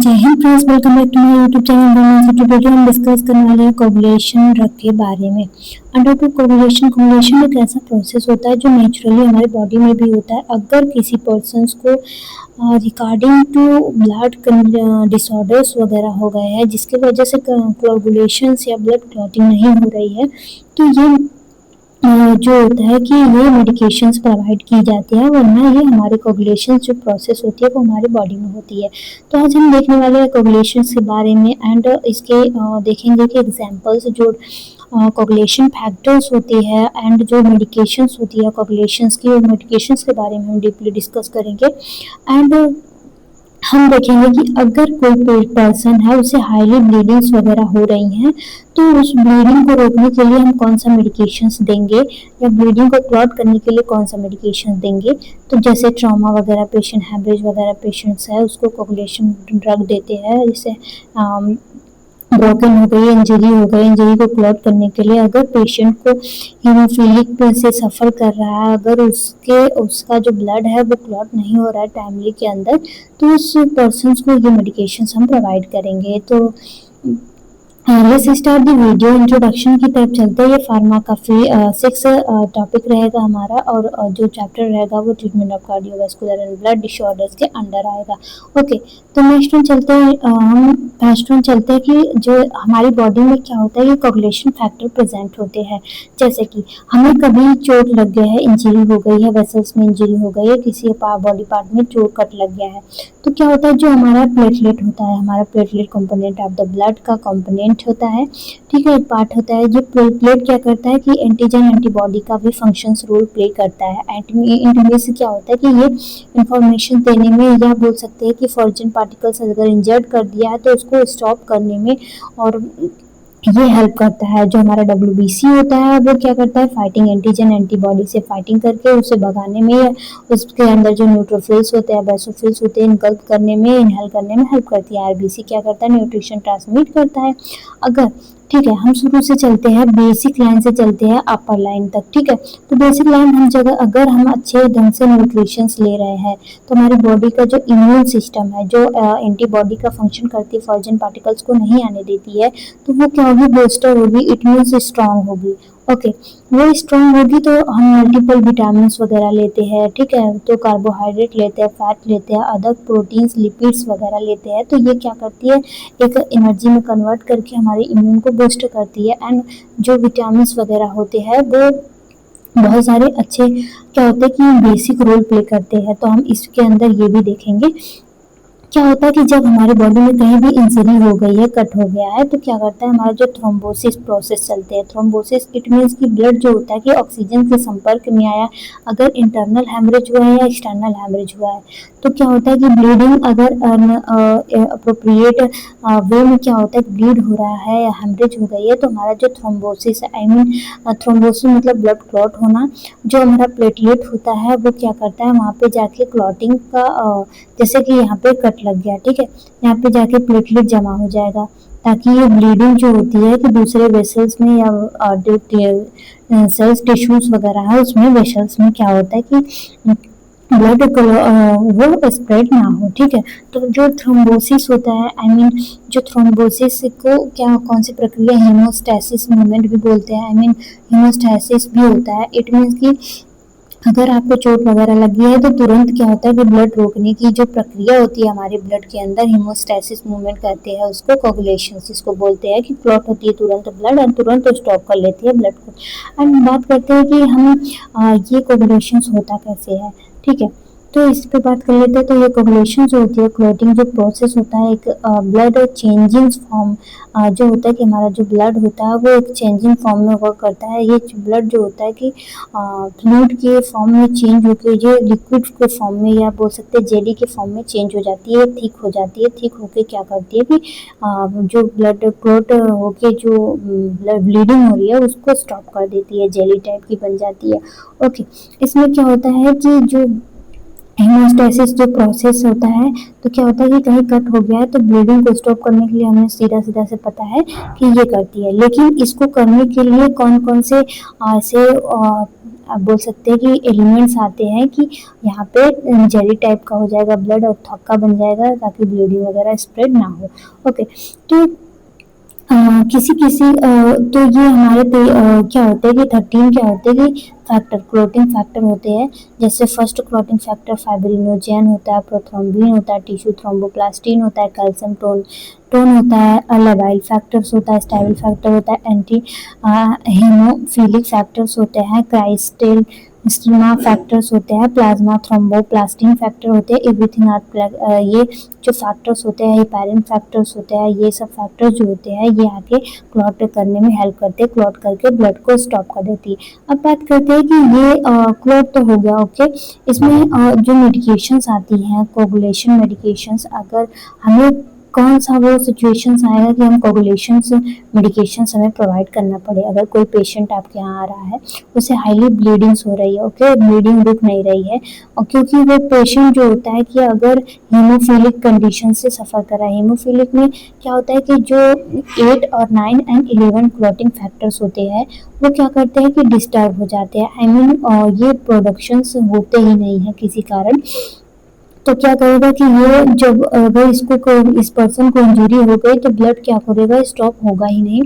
जय Hind friends, welcome back to my YouTube channel. Today हम discuss करने वाले हैं कोगुलेशन ड्रग के बारे में। अंडर टू कोगुलेशन एक ऐसा प्रोसेस होता है जो नेचुरली हमारे बॉडी में भी होता है। अगर किसी पर्सन को रिगार्डिंग टू ब्लड डिसऑर्डर्स वगैरह हो गए हैं जिसकी वजह से कोगुलेशन या ब्लड क्लॉटिंग नहीं हो रही है, तो ये जो होता है कि ये मेडिकेशंस प्रोवाइड की जाती है, वरना ये हमारे कोगुलेशन जो प्रोसेस होती है वो हमारे बॉडी में होती है। तो आज हम देखने वाले हैं कोगुलेशंस के बारे में एंड इसके देखेंगे कि एग्जांपल्स जो कोगुलेशन फैक्टर्स होती है एंड जो मेडिकेशंस होती है कोगुलेशंस की, मेडिकेशंस के बारे में हम डीपली डिस्कस करेंगे। एंड हम देखेंगे कि अगर कोई पर्सन है उसे हाईली ब्लीडिंग्स वगैरह हो रही हैं, तो उस ब्लीडिंग को रोकने के लिए हम कौन सा मेडिकेशंस देंगे या ब्लीडिंग को क्लॉट करने के लिए कौन सा मेडिकेशंस देंगे। तो जैसे ट्रॉमा वगैरह पेशेंट, हैमरेज वगैरह पेशेंट्स है, उसको कोगुलेशन ड्रग देते हैं। जैसे ब्रोकन हो गई, इंजरी हो गई, इंजरी को क्लॉट करने के लिए अगर पेशेंट को हीमोफिलिक से सफ़र कर रहा है, अगर उसका जो ब्लड है वो क्लॉट नहीं हो रहा है टाइमली के अंदर, तो उस पर्सन को ये मेडिकेशंस हम प्रोवाइड करेंगे। तो let's start the video. Introduction की तरफ चलते हैं। ये फार्मा का 6 टॉपिक रहेगा हमारा, और जो चैप्टर रहेगा वो treatment of cardiovascular and blood disorders के अंडर आएगा। ओके, तो नेक्स्ट वन चलते हैं। हम फर्स्ट वन चलते हैं कि जो हमारी बॉडी में क्या होता है, ये कोगुलेशन फैक्टर प्रेजेंट होते हैं। जैसे कि हमें कभी चोट लग गया है, इंजरी हो गई है, वेसल्स में इंजरी हो गई है, किसी बॉडी पार्ट में चोट कट लग गया है, तो क्या होता है, जो हमारा प्लेटलेट होता है, हमारा platelet component of the blood का कंपोनेंट होता है, ठीक है, एक पार्ट होता है। जो प्लेटलेट क्या करता है कि एंटीजन एंटीबॉडी का भी फंक्शंस रोल प्ले करता है। एंटीबॉडी से क्या होता है कि ये इंफॉर्मेशन देने में, या बोल सकते हैं कि फॉरेन पार्टिकल्स अगर इंजर्ड कर दिया है तो उसको स्टॉप करने में और ये हेल्प करता है। जो हमारा WBC होता है वो क्या करता है, फाइटिंग एंटीजन एंटीबॉडी से फाइटिंग करके उसे भगाने में, उसके अंदर जो न्यूट्रोफिल्स होते हैं, बेसोफिल्स होते हैं, इनकल्प करने में, इनहेल करने में हेल्प करती है। RBC क्या करता है, न्यूट्रिशन ट्रांसमिट करता है। अगर ठीक है, हम शुरू से चलते हैं, बेसिक लाइन से चलते हैं अपर लाइन तक, ठीक है। तो बेसिक लाइन हम जगह अगर हम अच्छे ढंग से न्यूट्रिशंस ले रहे हैं तो हमारी बॉडी का जो इम्यून सिस्टम है, जो एंटीबॉडी का फंक्शन करती है, फॉरेन पार्टिकल्स को नहीं आने देती है, तो वो क्या होगी, बूस्टर होगी, इट मीन्स स्ट्रांग होगी। ओके, वो स्ट्रांग होगी तो हम मल्टीपल विटामिन वगैरह लेते हैं, ठीक है, तो कार्बोहाइड्रेट लेते हैं, फैट लेते हैं, अदर प्रोटीन्स, लिपिड्स वगैरह लेते हैं, तो ये क्या करती है, एक एनर्जी में कन्वर्ट करके हमारे इम्यून को बूस्ट करती है। एंड जो विटामिन वगैरह होते हैं वो बहुत सारे अच्छे क्या होते हैं कि बेसिक रोल प्ले करते हैं। तो हम इसके अंदर ये भी देखेंगे क्या होता है कि जब हमारे बॉडी में कहीं भी इंजरी हो गई है, कट हो गया है, तो क्या करता है, हमारा जो थ्रोम्बोसिस प्रोसेस चलते हैं। थ्रोम्बोसिस इट मीन्स कि ब्लड जो होता है कि ऑक्सीजन के संपर्क में आया, अगर इंटरनल हैमरेज हुआ है या एक्सटर्नल हैमरेज हुआ है, तो क्या होता है कि ब्लीडिंग अगर अप्रोप्रिएट वे में क्या होता है, ब्लीड हो रहा है या हैमरेज हो गई है, तो हमारा जो थ्रोम्बोसिस है, आई मीन थ्रोम्बोसिस मतलब ब्लड क्लॉट होना, जो हमारा प्लेटलेट होता है वो क्या करता है, वहाँ पे जाके क्लॉटिंग का जैसे कि यहाँ पे कट लग गया, ठीक है, यहाँ पे जाके प्लेटलेट जमा हो जाएगा, ताकि ये ब्लीडिंग जो होती है कि दूसरे वेसल्स में या सेल्स टिश्यूज वगैरह है उसमें, वेसल्स में क्या होता है कि ब्लड वो स्प्रेड ना हो, ठीक है। तो जो थ्रोम्बोसिस होता है, आई मीन जो थ्रोम्बोसिस को क्या, कौन सी प्रक्रिया, हीमोस्टैसिस मूवमेंट भी बोलते हैं, आई मीन हीमोस्टैसिस भी होता है। इट मीन्स कि अगर आपको चोट वगैरह लगी है तो तुरंत क्या होता है कि ब्लड रोकने की जो प्रक्रिया होती है हमारे ब्लड के अंदर, हीमोस्टैसिस मूवमेंट कहते हैं उसको, कोगुलेशन जिसको बोलते हैं, कि क्लॉट होती है तुरंत ब्लड और तुरंत स्टॉप कर लेती है ब्लड को। एंड बात करते हैं कि हम ये कोगुलेशन होता कैसे है, ठीक है, तो इस पे बात कर लेते हैं। तो ये कोगुलेशन जो होती है, क्लॉटिंग जो प्रोसेस होता है, एक ब्लड चेंजिंग फॉर्म जो होता है कि हमारा जो ब्लड होता है वो एक चेंजिंग फॉर्म में वर्क करता है। ये ब्लड जो होता है कि फ्लूइड के फॉर्म में चेंज होकर ये लिक्विड के फॉर्म में, या बोल सकते हैं जेली के फॉर्म में चेंज हो जाती है, थिक हो जाती है। थिक होकर क्या करती है कि जो ब्लड क्लॉट होके जो ब्लीडिंग हो रही है उसको स्टॉप कर देती है, जेली टाइप की बन जाती है। ओके, इसमें क्या होता है कि जो हेमोस्टैसिस जो प्रोसेस होता है, तो क्या होता है कि कहीं कट हो गया है तो ब्लीडिंग को स्टॉप करने के लिए हमें सीधा सीधा से पता है कि ये करती है। लेकिन इसको करने के लिए कौन कौन से ऐसे आप बोल सकते हैं कि एलिमेंट्स आते हैं कि यहाँ पे जेली टाइप का हो जाएगा ब्लड और थक्का बन जाएगा ताकि ब्लीडिंग वगैरह स्प्रेड ना हो। ओके, तो किसी किसी तो ये हमारे पे क्या होता है कि 13 क्या होते हैं कि फैक्टर क्लोटिंग फैक्टर होते हैं। जैसे फर्स्ट क्लोटिंग फैक्टर फाइब्रिनोजेन होता है, प्रोथ्रोम्बिन होता है, टिश्यू थ्रोम्बोप्लास्टिन होता है, कैल्शियम टोन टोन होता है, लेवाइल फैक्टर्स होता है, स्टेरिल फैक्टर होता है, एंटी हेमोफिलिक फैक्टर्स होते हैं, क्राइस्टेल स्टिमा फैक्टर्स होते हैं, प्लाज्मा थ्रोम्बोप्लास्टिन फैक्टर होते हैं, एवरीथिंग आर ये जो फैक्टर्स होते हैं, हेपारिन फैक्टर्स होते हैं, ये सब फैक्टर्स जो होते हैं ये आके क्लॉट करने में हेल्प करते हैं, क्लॉट करके ब्लड को स्टॉप कर देती है। अब बात करते हैं कि ये क्लॉट तो हो गया। ओके, इसमें जो मेडिकेशंस आती हैं, कोगुलेशन मेडिकेशंस, अगर हमें कौन सा वो सिचुएशंस आएगा कि हम कोगुलेशन मेडिकेशंस हमें प्रोवाइड करना पड़े। अगर कोई पेशेंट आपके यहाँ आ रहा है, उसे हाईली ब्लीडिंग्स हो रही है, ओके, ब्लीडिंग रुक नहीं रही है, और क्योंकि वो पेशेंट जो होता है कि अगर हीमोफिलिक कंडीशन से सफ़र कर रहा है, हीमोफिलिक में क्या होता है कि जो 8 और 9 एंड 11 क्लॉटिंग फैक्टर्स होते हैं वो क्या करते हैं कि डिस्टर्ब हो जाते हैं। आई मीन ये प्रोडक्शंस होते ही नहीं है किसी कारण। तो क्या करेगा कि ये जब अगर इस पर्सन को इंजरी हो गई तो ब्लड क्या करेगा, स्टॉप होगा ही नहीं।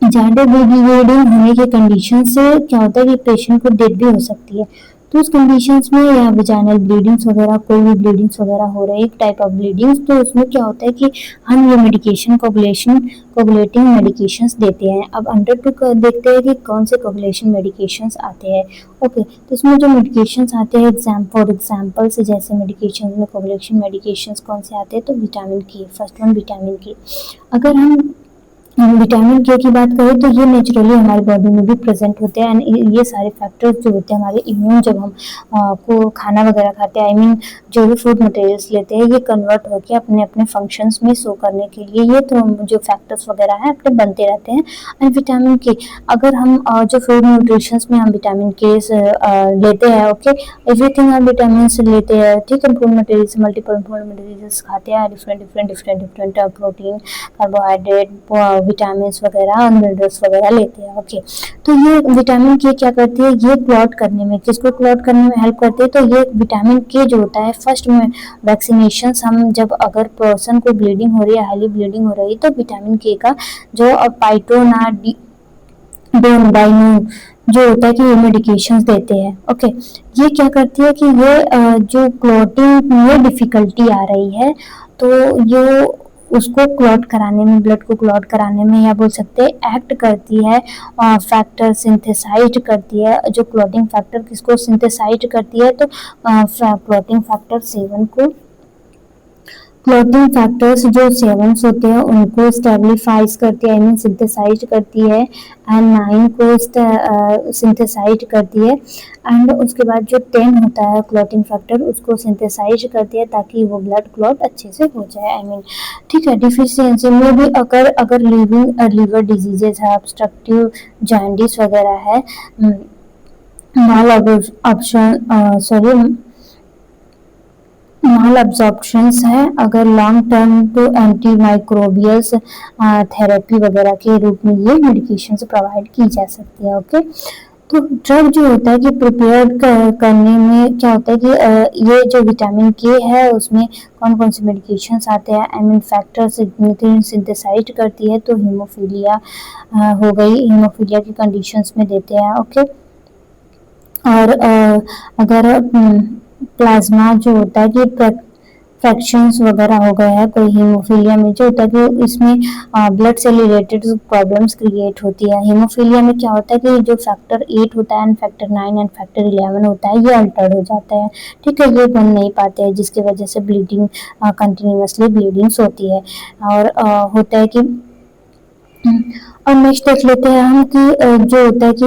ज़्यादा ब्लीडिंग होने के कंडीशन से क्या होता है कि पेशेंट को डेथ भी हो सकती है। तो उस कंडीशंस में या विजाइनल ब्लीडिंग्स वगैरह, कोई भी ब्लीडिंग्स वगैरह हो रही है, एक टाइप ऑफ ब्लीडिंग्स, तो उसमें क्या होता है कि हम ये मेडिकेशन कोगुलेटिंग मेडिकेशंस देते हैं। अब अंडर टू देखते हैं कि कौन से कोगुलेशन मेडिकेशंस आते हैं। ओके, तो इसमें जो मेडिकेशंस आते हैं फॉर एग्जाम्पल से, जैसे मेडिकेशन में कोगुलेशन मेडिकेशंस कौन से आते हैं, तो विटामिन के, फर्स्ट वन विटामिन के। अगर हम विटामिन के की बात करें तो ये नेचुरली हमारी बॉडी में भी प्रेजेंट होते हैं, एंड ये सारे फैक्टर्स जो होते हैं हमारे इम्यून, जब हम को खाना वगैरह खाते हैं, आई मीन जो भी फूड मटेरियल्स लेते हैं, ये कन्वर्ट होकर अपने अपने फंक्शंस में शो करने के लिए ये तो जो फैक्टर्स वगैरह हैं अपने बनते रहते हैं। एंड विटामिन के, अगर हम जो फूड न्यूट्रिशन में हम विटामिन के लेते हैं, ओके, एवरीथिंग हम विटामिन से लेते हैं, ठीक है, food materials, multiple food materials खाते हैं, डिफरेंट प्रोटीन, कार्बोहाइड्रेट, विटामिन वगैरह और मिनरल्स वगैरह लेते हैं। ओके, तो ये विटामिन के क्या करती है, ये क्लॉट करने में, किसको क्लॉट करने में हेल्प करती है, तो ये विटामिन के जो होता है फर्स्ट में वैक्सीनेशन, हम जब अगर पर्सन को ब्लीडिंग हो रही है, हाईली ब्लीडिंग हो रही है, तो विटामिन के का जो पाइटोनाडाइनोन जो होता है कि ये मेडिकेशंस देते हैं। ओके, ये क्या करती है कि ये जो क्लॉटिंग में डिफिकल्टी आ रही है, तो ये उसको क्लॉट कराने में, ब्लड को क्लॉट कराने में, या बोल सकते हैं एक्ट करती है, फैक्टर सिंथेसाइज करती है। जो क्लॉटिंग फैक्टर किसको सिंथेसाइज करती है, तो क्लॉटिंग फैक्टर 7 को, क्लॉटिंग फैक्टर्स जो 7 होते हैं उनको स्टेबलिफाइज करती है, आई मीन सिंथेसाइज करती है, एंड 9 को सिंथेसाइज करती है, एंड उसके बाद जो 10 होता है क्लॉटिंग फैक्टर उसको सिंथेसाइज करती है ताकि वो ब्लड क्लॉट अच्छे से हो जाए। आई मीन ठीक है, डिफिशियंसी में भी अगर लीवर डिजीजेज है, ऑब्स्ट्रक्टिव जॉन्डिस वगैरह है, माल एब्जॉर्प्शंस है, अगर लॉन्ग टर्म तो एंटी माइक्रोबियल्स थेरेपी वगैरह के रूप में ये मेडिकेशंस प्रोवाइड की जा सकती है। ओके, तो ड्रग जो होता है कि प्रिपेयर करने में क्या होता है कि ये जो विटामिन के है उसमें कौन कौन से मेडिकेशंस आते हैं, आई मीन फैक्टर्स सिंथेसाइज करती है, तो हीमोफीलिया हो गई, हीमोफीलिया की कंडीशंस में देते हैं। ओके, और अगर प्लाज्मा जो होता है कि फ्रैक्शंस वगैरह हो गए हैं कोई हीमोफीलिया में, जो होता है कि इसमें ब्लड से रिलेटेड प्रॉब्लम्स क्रिएट होती है। हीमोफीलिया में क्या होता है कि जो फैक्टर 8 होता है एंड फैक्टर 9 एंड फैक्टर 11 होता है, ये अल्टर्ड हो जाता है, ठीक है, ये बन नहीं पाते हैं, जिसकी वजह से ब्लीडिंग कंटिन्यूसली ब्लीडिंग्स होती है। और होता है कि और नेक्स्ट देख लेते हैं हम कि जो होता है कि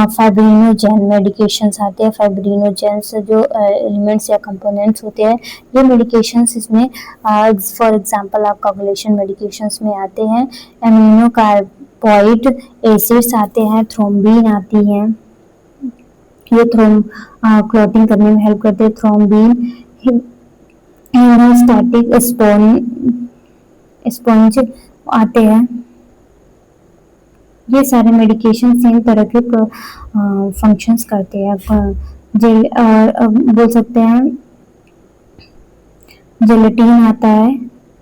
फाइब्रिनोजेन मेडिकेशंस आते हैं, फाइब्रिनोजेंस जो एलिमेंट्स या कंपोनेंट्स होते हैं, ये मेडिकेशंस इसमें फॉर एग्जांपल आप कोगुलेशन मेडिकेशंस में आते हैं, एमिनो कार्बोइड एसिड्स आते हैं, थ्रोम्बिन आती हैं, ये क्लॉटिंग करने में हेल्प करते हैं, थ्रोम्बिन, हेमोस्टैटिक स्पॉन्ज आते हैं, ये सारे मेडिकेशन सेम तरह के फंक्शंस करते हैं। जेल बोल सकते हैं जेलेटिन आता है,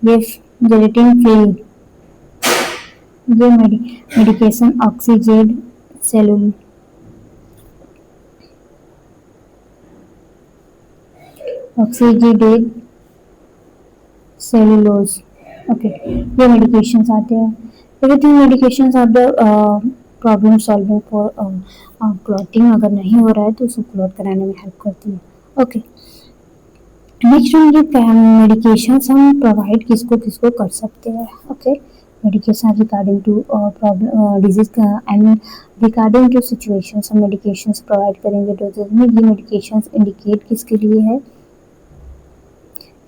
ये जेलेटिन फ्री, ये मेडिकेशन ऑक्सीजेड सेलुल ऑक्सीजेडेड सेलुलोज, ओके, ये मेडिकेशंस आते हैं। Everything medications are the problem solving for clotting. अगर नहीं हो रहा है तो उसको क्लॉट कराने में हेल्प करती है। ओके, नेक्स्ट ये मेडिकेशंस हम प्रोवाइड किसको किसको कर सकते हैं। Okay, medication regarding to problem disease and regarding to situations हम मेडिकेशंस प्रोवाइड करेंगे डोजेज में। ये मेडिकेशंस इंडिकेट किसके लिए है,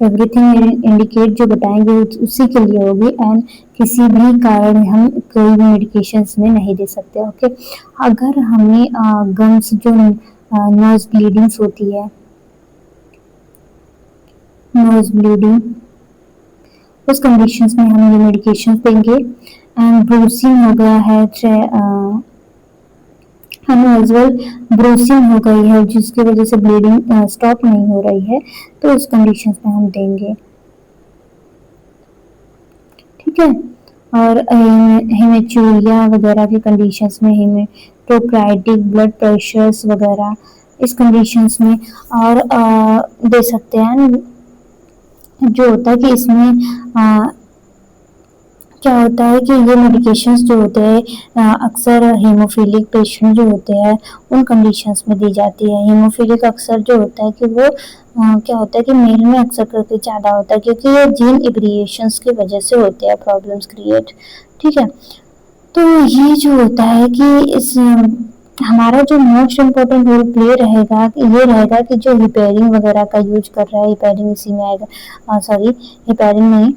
एवरीथिंग इंडिकेट जो बताएंगे उसी के लिए होगी, एंड किसी भी कारण हम कोई भी मेडिकेशंस में नहीं दे सकते। ओके, अगर हमें गम्स जो नोज ब्लीडिंग्स होती है, नोज ब्लीडिंग, उस कंडीशंस में हम ये मेडिकेशन देंगे। एंड ब्रूसिंग हो गया है, हमें एज वेल ब्रूसिंग हो गई है जिसकी वजह से ब्लीडिंग स्टॉप नहीं हो रही है, तो उस कंडीशंस में हम देंगे। ठीक है, और हेमेचूरिया वगैरह की कंडीशंस में हेमेटोक्राइटिक ब्लड प्रेशर्स वगैरह इस कंडीशंस में और दे सकते हैं। जो होता है कि इसमें क्या होता है कि ये मेडिकेशंस जो होते हैं अक्सर हीमोफिलिक पेशेंट जो होते हैं उन कंडीशंस में दी जाती है। हीमोफिलिक अक्सर जो होता है कि वो क्या होता है कि मेल में अक्सर करके ज़्यादा होता है, क्योंकि ये जीन एब्रिएशंस की वजह से होते हैं प्रॉब्लम्स क्रिएट। ठीक है, तो ये जो होता है कि इस हमारा जो मोस्ट इम्पोर्टेंट रोल प्ले रहेगा ये रहेगा कि जो हिपेरिन वगैरह का यूज कर रहा है, हिपेरिन इसी में आएगा, सॉरी हिपेरिन नहीं,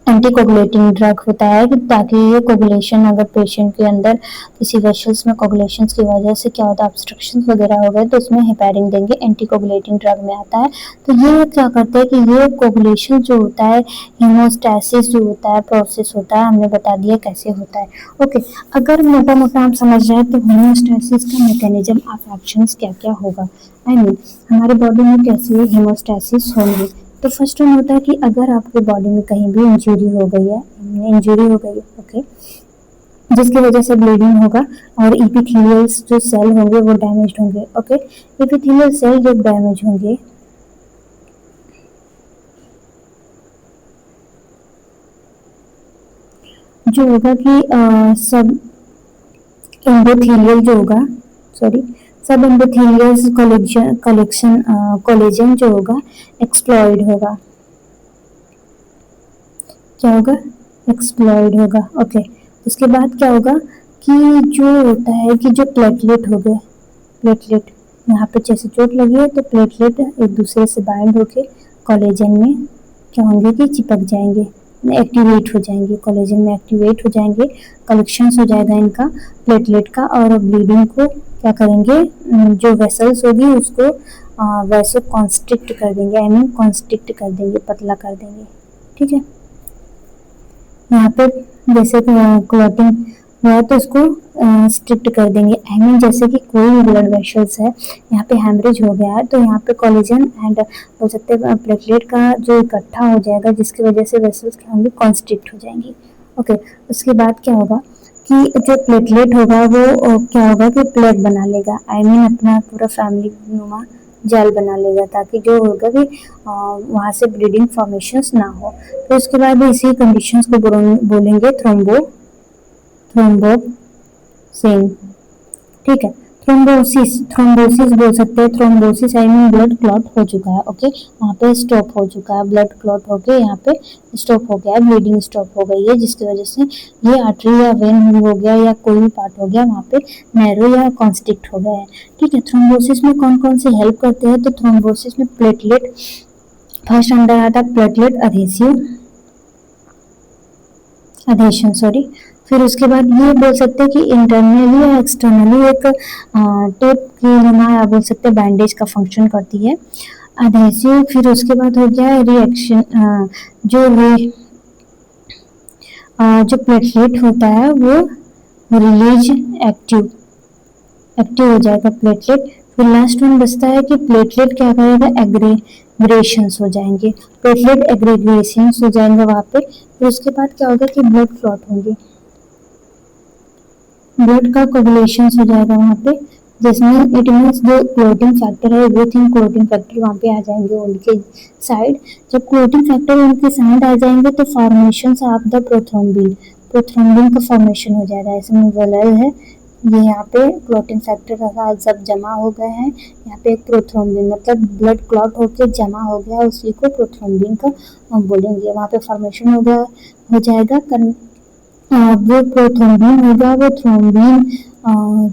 एंटीकोगुलेटिंग ड्रग होता है कि ताकि ये कोगुलेशन अगर पेशेंट के अंदर किसी वेसल्स में कोगुलेशंस की वजह से क्या होता है ऑब्स्ट्रक्शन वगैरह हो गए तो उसमें हेपेरिन देंगे, एंटीकोगुलेटिंग ड्रग में आता है। तो ये क्या करते हैं कि ये कोगुलेशन जो होता है, हीमोस्टैसिस जो होता है प्रोसेस होता है, हमने बता दिया कैसे होता है। ओके, अगर मोटा मोटा हम समझ जाए तो हीमोस्टैसिस का मैकेनिज्म ऑफ एक्शंस क्या क्या होगा, आई मीन हमारे बॉडी में कैसे हीमोस्टैसिस होंगे। तो फर्स्ट वन होता है कि अगर आपके बॉडी में कहीं भी इंजरी हो गई है, ओके, जिसकी वजह से ब्लीडिंग होगा और इपिथेलियल्स जो सेल होंगे वो डैमेज होंगे। ओके, इपिथेलियल सेल जब डैमेज होंगे जो होगा कि सब एंडोथेलियल जो होगा, सॉरी सब एंडोथेलियल कोलेजन जो होगा एक्सप्लॉइड होगा। क्या होगा, एक्सप्लॉइड होगा। ओके, उसके बाद क्या होगा कि जो होता है कि जो प्लेटलेट हो गए, प्लेटलेट यहाँ पे जैसे चोट लगी है तो प्लेटलेट एक दूसरे से बाइंड होके कोलेजन में क्या होंगे कि चिपक जाएंगे, एक्टिवेट हो जाएंगे, कोलेजन में एक्टिवेट हो जाएंगे, कलेक्शंस हो जाएगा इनका प्लेटलेट का, और ब्लीडिंग को क्या करेंगे, जो वेसल्स होगी उसको वैसो कॉन्स्ट्रिक्ट कर देंगे, आई मीन कॉन्स्ट्रिक्ट कर देंगे, पतला कर देंगे। ठीक है, यहाँ पे जैसे क्लॉटिंग हुआ तो उसको स्ट्रिक्ट कर देंगे, आई मीन जैसे कि कोई भी ब्लड वेसल्स है यहाँ पे हैमरेज हो गया है तो यहाँ पे कोलेजन एंड बोल सकते हैं प्लेटलेट का जो इकट्ठा हो जाएगा जिसकी वजह से वेसल्स क्या होंगी, कॉन्स्ट्रिक्ट हो जाएंगी। ओके, उसके बाद क्या होगा कि जो प्लेटलेट होगा वो क्या होगा कि प्लेट बना लेगा, आई मीन अपना पूरा फैमिली नुमा जाल बना लेगा ताकि जो होगा कि वहाँ से ब्लीडिंग फॉर्मेशंस ना हो। तो उसके बाद इसी कंडीशंस को बोलेंगे थ्रोम्बोसिन। ठीक है, थ्रोम्बोसिस बोल सकते हैं, thrombosis I mean blood clot हो चुका है। ओके, वहाँ पे स्टॉप हो चुका है, ब्लड क्लॉट होके यहाँ पे स्टॉप हो गया है, ब्लीडिंग स्टॉप हो गई है जिसकी वजह से ये आर्टरी या वेन हो गया या कोई भी पार्ट हो गया वहाँ पे नैरो या कॉन्स्ट्रिक्ट हो गया है। ठीक है, थ्रोम्बोसिस में कौन कौन से हेल्प करते हैं, तो थ्रोम्बोसिस में प्लेटलेट फर्स्ट अंडर आता है, प्लेटलेट अधेशन, सॉरी, फिर उसके बाद ये बोल सकते हैं कि इंटरनली या एक्सटर्नली एक टेप की नुमा बोल सकते हैं बैंडेज का फंक्शन करती है अधेसिव। फिर उसके बाद हो गया रिएक्शन, जो प्लेटलेट होता है वो रिलीज एक्टिव हो जाएगा प्लेटलेट। फिर लास्ट वन बचता है कि प्लेटलेट क्या करेगा, एग्रीगेशंस हो जाएंगे, प्लेटलेट एग्रीगेशंस हो जाएंगे वहाँ पे। फिर उसके बाद क्या होगा कि ब्लड क्लॉट होंगे, ब्लड का कोगुलेशन हो जाएगा वहाँ पे, जिसमें इट मीन्स जो क्लोटिंग फैक्टर है एवरीथिंग क्लोटिंग फैक्टर वहाँ पे आ जाएंगे उनके साइड। जब क्लोटिंग फैक्टर उनके साइड आ जाएंगे तो फॉर्मेशन ऑफ द प्रोथ्रोम्बिन का फॉर्मेशन हो जाएगा। ऐसे में बोला है ये यहाँ पे क्लोटिंग फैक्टर का साथ सब जमा हो गए हैं, यहाँ पे एक प्रोथ्रोम्बिन मतलब ब्लड क्लॉट होके जमा हो गया, उसी को प्रोथ्रोम्बिन का हम बोलेंगे। वहाँ पे फॉर्मेशन हो जाएगा वो प्रोथ्रोम्बिन होगा, वो थ्रोम्बिन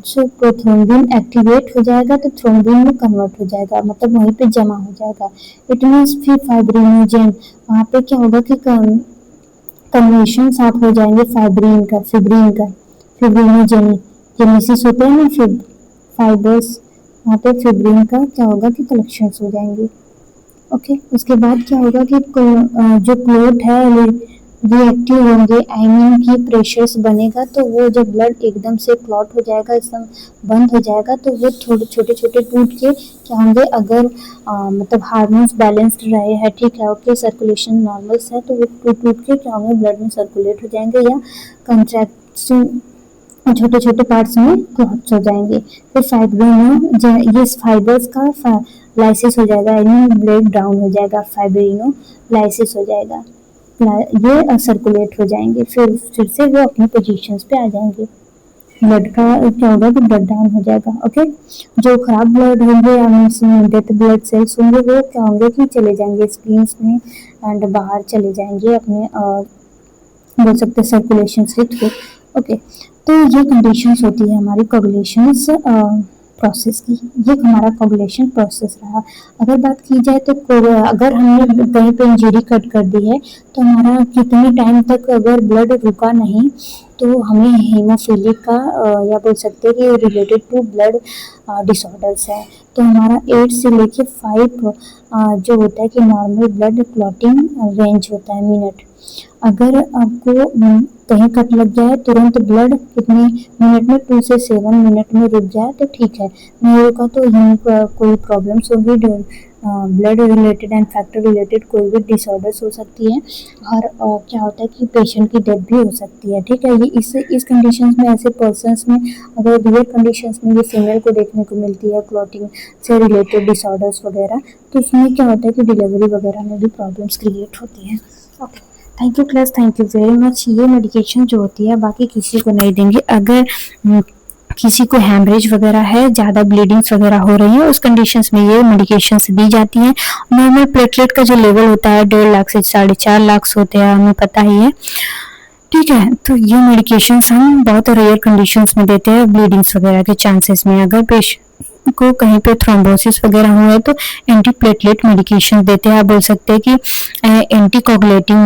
जो प्रोथ्रोम्बिन एक्टिवेट हो जाएगा तो थ्रोम्बिन में कन्वर्ट हो जाएगा, मतलब वहीं पे जमा हो जाएगा। इट मीन्स फिर फाइब्रिनोजेन वहाँ पे क्या होगा कि कन्वर्शन आप हो जाएंगे फिब्रिनोजेनी जेनेसिस होते हैं ना फाइबर्स, वहाँ पे फिब्रिन का क्या होगा कि कलेक्शन हो जाएंगे। ओके, उसके बाद क्या होगा कि जो क्लोट है रिएक्टिव होंगे, आयनिन की प्रेशर्स बनेगा, तो वो जब ब्लड एकदम से क्लॉट हो जाएगा, एकदम बंद हो जाएगा, तो वो थोड़े छोटे छोटे टूट के क्या होंगे, अगर मतलब हार्मोन्स बैलेंस्ड रहे हैं, ठीक है, ओके, सर्कुलेशन नॉर्मल्स है, तो वो टूट के क्या होंगे, ब्लड में सर्कुलेट हो जाएंगे या कंट्रैक्शन छोटे छोटे पार्ट्स में क्लॉट्स हो जाएंगे। फिर ये फाइबर्स का लाइसिस हो जाएगा, यानी ब्रेक डाउन हो जाएगा, फाइब्रिनो लाइसिस हो जाएगा, ये सर्कुलेट हो जाएंगे, फिर से वो अपनी पोजीशंस पे आ जाएंगे। ब्लड का क्या होगा कि ब्लड डाउन हो जाएगा। ओके, जो खराब ब्लड होंगे या डेथ ब्लड सेल्स होंगे वो क्या होंगे कि चले जाएंगे स्प्लीन्स में एंड बाहर चले जाएंगे अपने बोल सकते सर्कुलेशन के थ्रू। ओके, तो ये कंडीशंस होती है हमारी कोगुलेशंस प्रोसेस की, ये हमारा कोगुलेशन प्रोसेस रहा। अगर बात की जाए तो अगर हमने कहीं पे इंजरी कट कर दी है तो हमारा कितने टाइम तक अगर ब्लड रुका नहीं तो हमें हीमोफीलिक का या बोल सकते हैं कि रिलेटेड टू ब्लड डिसऑर्डर्स है, तो हमारा 8 से लेके 5 जो होता है कि नॉर्मल ब्लड क्लॉटिंग रेंज होता है मिनट। अगर आपको कहीं कट लग जाए तुरंत ब्लड कितने मिनट में 2 से 7 मिनट में रुक जाए तो ठीक है, नहीं रुका तो यहीं पर कोई प्रॉब्लम्स होगी, blood related and factor related कोई भी डिसऑर्डर्स हो सकती है और क्या होता है कि पेशेंट की डेथ भी हो सकती है। ठीक है, ये इस कंडीशंस में ऐसे पर्सन्स में अगर रियल कंडीशंस में ये फीमेल को देखने को मिलती है क्लॉटिंग से रिलेटेड डिसऑर्डर्स वगैरह, तो इसमें क्या होता है कि डिलीवरी वगैरह में भी प्रॉब्लम्स क्रिएट होती हैं। Okay, thank you class, thank you very much. ये मेडिकेशन जो होती है बाकी किसी को नहीं देंगे। अगर किसी को हैमरेज वगैरह है, ज़्यादा ब्लीडिंग्स वगैरह हो रही है, उस कंडीशंस में ये मेडिकेशंस दी जाती हैं। नॉर्मल प्लेटलेट का जो लेवल होता है 1.5 लाख से 4.5 लाख होते हैं, हमें पता ही है। ठीक है, तो ये मेडिकेशंस हम बहुत रेयर कंडीशंस में देते हैं ब्लीडिंग्स वगैरह के चांसेस में। अगर पेशेंट को कहीं पे थ्रोम्बोसिस वगैरह हुआ है तो एंटी प्लेटलेट मेडिकेशन देते हैं, आप बोल सकते हैं कि एंटी कोगुलेटिंग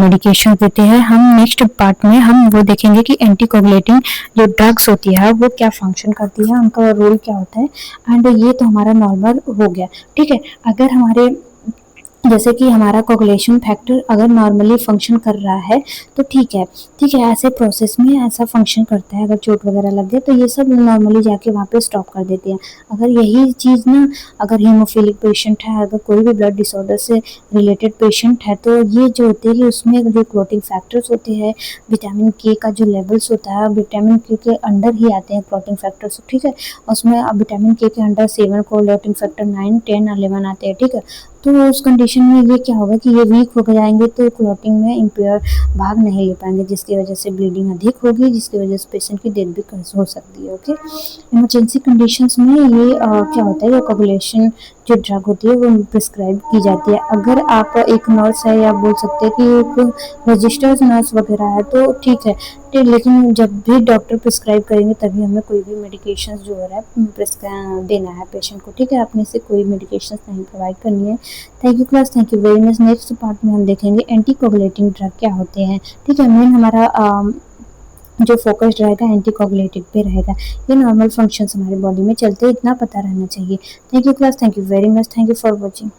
मेडिकेशन देते हैं। हम नेक्स्ट पार्ट में हम वो देखेंगे कि एंटी कोगुलेटिंग जो ड्रग्स होती है वो क्या फंक्शन करती है, उनका रोल क्या होता है। एंड ये तो हमारा नॉर्मल हो गया। ठीक है, अगर हमारे जैसे कि हमारा कोगुलेशन फैक्टर अगर नॉर्मली फंक्शन कर रहा है तो ठीक है, ऐसे प्रोसेस में ऐसा फंक्शन करता है। अगर चोट वगैरह लग गए तो ये सब नॉर्मली जाके वहाँ पे स्टॉप कर देते हैं। अगर यही चीज़ ना अगर हीमोफिलिक पेशेंट है, अगर कोई भी ब्लड डिसऑर्डर से रिलेटेड पेशेंट है, तो ये जो होते हैं कि उसमें जो क्लॉटिंग फैक्टर्स होते हैं, विटामिन के का जो लेवल्स होता है, विटामिन के अंडर ही आते हैं क्लॉटिंग फैक्टर्स। ठीक है, उसमें विटामिन के अंडर 7 क्लॉटिंग फैक्टर 9, 10, 11 आते हैं। ठीक है, तो उस कंडीशन में ये क्या होगा कि ये वीक हो जाएंगे तो क्लॉटिंग में इम्पेयर भाग नहीं ले पाएंगे, जिसकी वजह से ब्लीडिंग अधिक होगी, जिसकी वजह से पेशेंट की डेथ भी हो सकती है। ओके, इमरजेंसी कंडीशंस में ये क्या होता है कि कोगुलेशन जो ड्रग होती है वो प्रिस्क्राइब की जाती है। अगर आप एक नर्स है या बोल सकते हैं कि एक रजिस्टर्ड नर्स वगैरह है तो ठीक है, लेकिन जब भी डॉक्टर प्रिस्क्राइब करेंगे तभी हमें कोई भी मेडिकेशन जो हो रहा है देना है पेशेंट को। ठीक है, अपने से कोई मेडिकेशन नहीं प्रोवाइड करनी है। Thank you class, thank you very much. Next part में हम देखेंगे एंटी कोगुलेटिंग ड्रग क्या होते हैं। ठीक है, मेन हमारा जो फोकस रहेगा एंटी कोगुलेटिंग पे रहेगा। ये नॉर्मल फंक्शंस हमारे बॉडी में चलते इतना पता रहना चाहिए। Thank you class, thank you very much, thank you for watching.